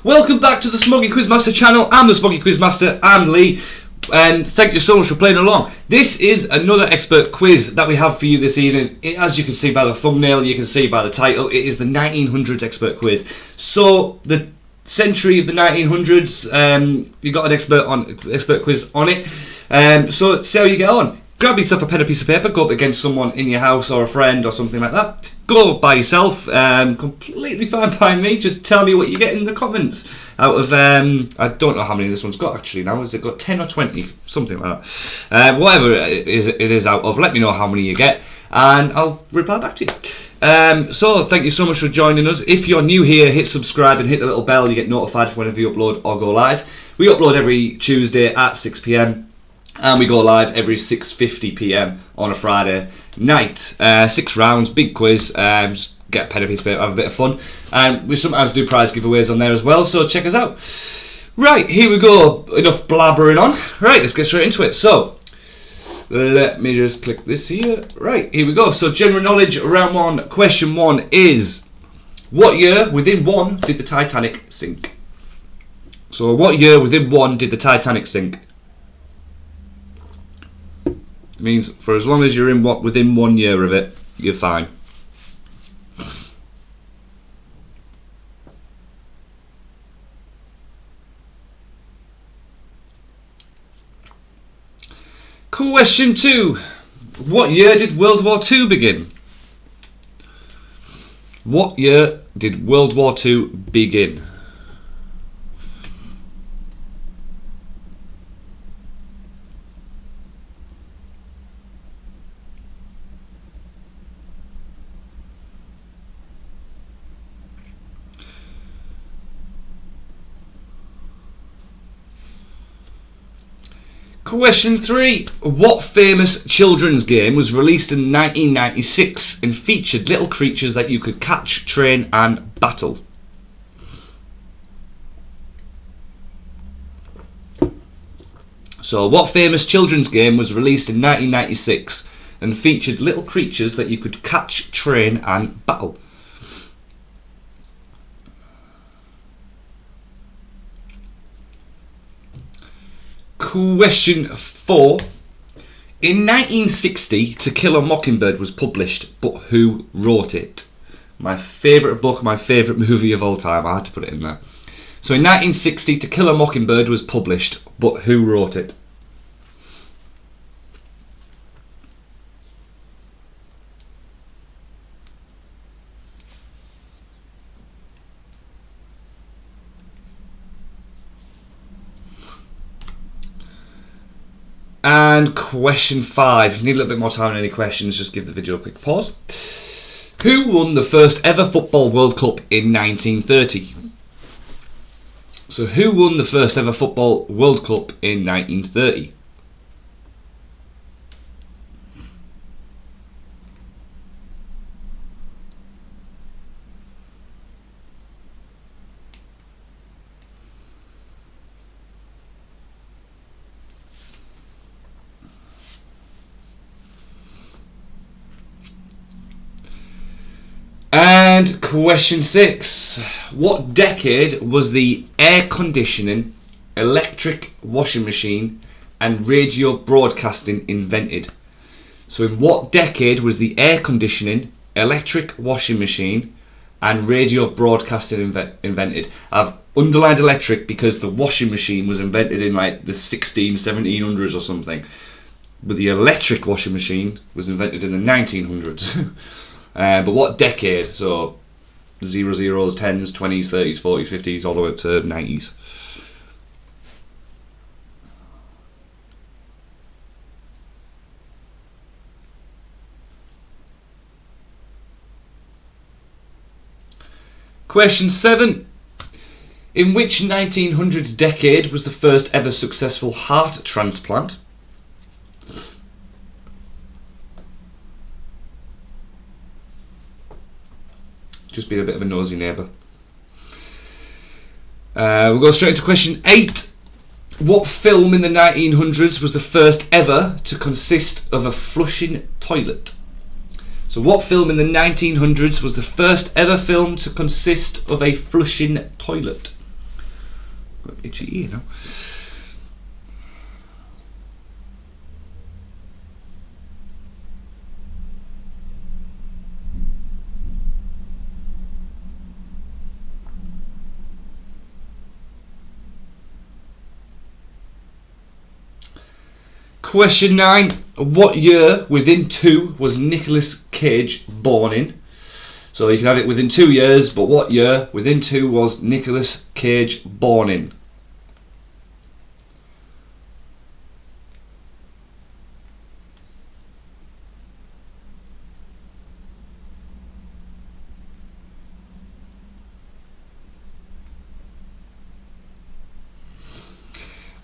Welcome back to the Smoggie Quizmaster channel. I'm the Smoggie Quizmaster, I'm Lee, and thank you so much for playing along. This is another expert quiz that we have for you this evening. As you can see by the thumbnail, you can see by the title, it is the 1900s expert quiz. So, the century of the 1900s, you got an expert quiz on it. So, see how you get on. Grab yourself a pen and piece of paper, go up against someone in your house or a friend or something like that. Go by yourself, completely fine by me. Just tell me what you get in the comments. Out of, I don't know how many this one's got actually now. Has it got 10 or 20? Something like that. Whatever it is out of, let me know how many you get and I'll reply back to you. So thank you so much for joining us. If you're new here, hit subscribe and hit the little bell. You get notified whenever you upload or go live. We upload every Tuesday at 6 PM. And we go live every 6:50 PM on a Friday night. 6 rounds, big quiz. Just get a pen and piece of paper, have a bit of fun. And we sometimes do prize giveaways on there as well, so check us out. Right, here we go. Enough blabbering on. Right, let's get straight into it. So, let me just click this here. Right, here we go. So, general knowledge, round 1. Question 1 is, what year within 1 did the Titanic sink? So, what year within 1 did the Titanic sink? Means for as long as you're in within 1 year of it, you're fine. Question 2. What year did World War II begin? What year did World War II begin? Question 3. What famous children's game was released in 1996 and featured little creatures that you could catch, train and battle? So, what famous children's game was released in 1996 and featured little creatures that you could catch, train and battle? Question 4. In 1960, To Kill a Mockingbird was published, but who wrote it? My favourite book, my favourite movie of all time. I had to put it in there. So in 1960, To Kill a Mockingbird was published, but who wrote it? And question 5. If you need a little bit more time on any questions, just give the video a quick pause. Who won the first ever Football World Cup in 1930? So who won the first ever Football World Cup in 1930? And question 6. What decade was the air conditioning, electric washing machine and radio broadcasting invented? So in what decade was the air conditioning, electric washing machine and radio broadcasting invented? I've underlined electric because the washing machine was invented in like the 1700s or something. But the electric washing machine was invented in the 1900s. But what decade? So 00s, 10s, 20s, 30s, 40s, 50s, all the way up to 90s. Question 7. In which 1900s decade was the first ever successful heart transplant? Just being a bit of a nosy neighbour. We'll go straight into question 8. What film in the 1900s was the first ever to consist of a flushing toilet? So what film in the 1900s was the first ever film to consist of a flushing toilet? Got itchy ear now. Question 9. What year within 2 was Nicolas Cage born in? So you can have it within 2 years, but what year within 2 was Nicolas Cage born in?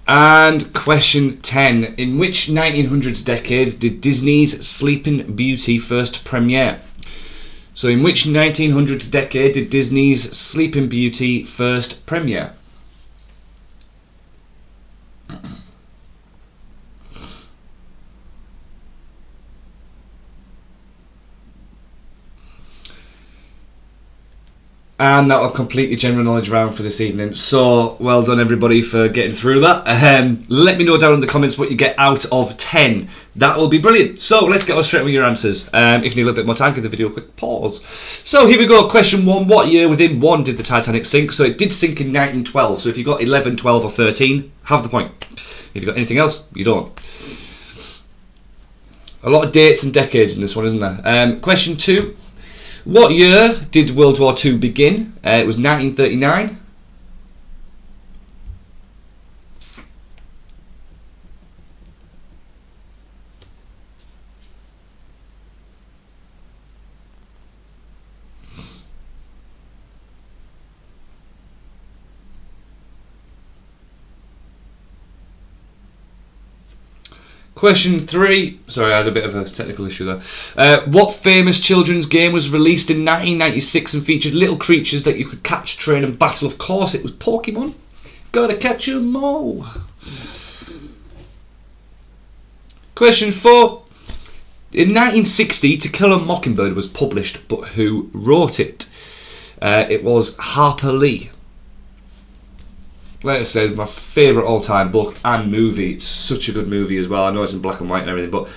And question 10. In which 1900s decade did Disney's Sleeping Beauty first premiere? So in which 1900s decade did Disney's Sleeping Beauty first premiere? And that will complete your general knowledge round for this evening. So, well done everybody for getting through that. Let me know down in the comments what you get out of 10. That will be brilliant. So, let's get on straight with your answers. If you need a little bit more time, give the video a quick pause. So, here we go. Question 1. What year within 1 did the Titanic sink? So, it did sink in 1912. So, if you got 11, 12 or 13, have the point. If you got anything else, you don't. A lot of dates and decades in this one, isn't there? Question 2. What year did World War II begin? It was 1939. Question 3. Sorry, I had a bit of a technical issue there. What famous children's game was released in 1996 and featured little creatures that you could catch, train and battle? Of course, it was Pokemon. Gotta catch 'em all. Question 4. In 1960, To Kill a Mockingbird was published, but who wrote it? It was Harper Lee. Like I said, my favourite all-time book and movie. It's such a good movie as well. I know it's in black and white and everything, but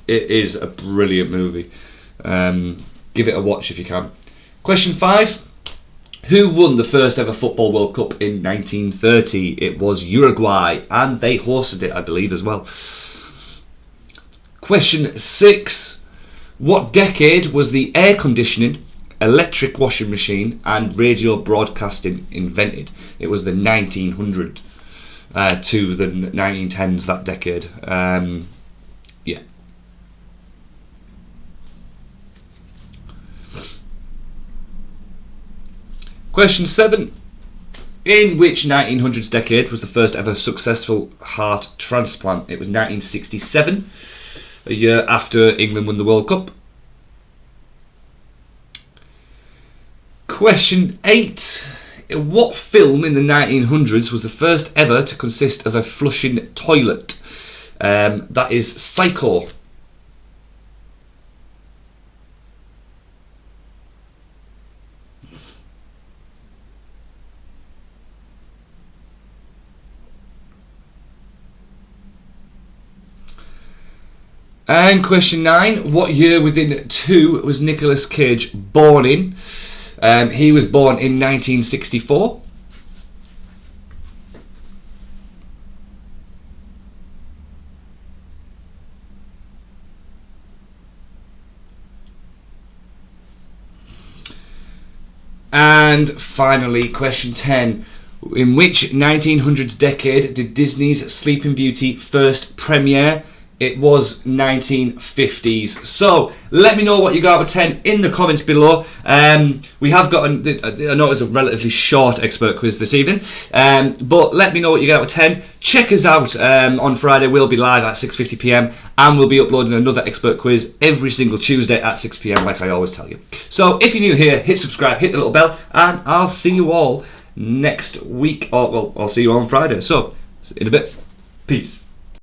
it is a brilliant movie. Give it a watch if you can. Question 5. Who won the first ever Football World Cup in 1930? It was Uruguay, and they hosted it, I believe, as well. Question 6. What decade was the air conditioning, electric washing machine and radio broadcasting invented? It was the 1900 to the 1910s, that decade. Yeah. Question 7. In which 1900s decade was the first ever successful heart transplant? It was 1967, a year after England won the World Cup. Question 8. What film in the 1900s was the first ever to consist of a flushing toilet? That is Psycho. And question 9. What year within 2 was Nicolas Cage born in? He was born in 1964. And finally, question 10. In which 1900s decade did Disney's Sleeping Beauty first premiere? It was 1950s. So let me know what you got out of 10 in the comments below. We have got, I know it's a relatively short expert quiz this evening, but let me know what you get out of 10. Check us out on Friday. We'll be live at 6:50 p.m. and we'll be uploading another expert quiz every single Tuesday at 6 p.m. like I always tell you. So if you're new here, hit subscribe, hit the little bell, and I'll see you all next week. Or well, I'll see you on Friday. So in a bit. Peace.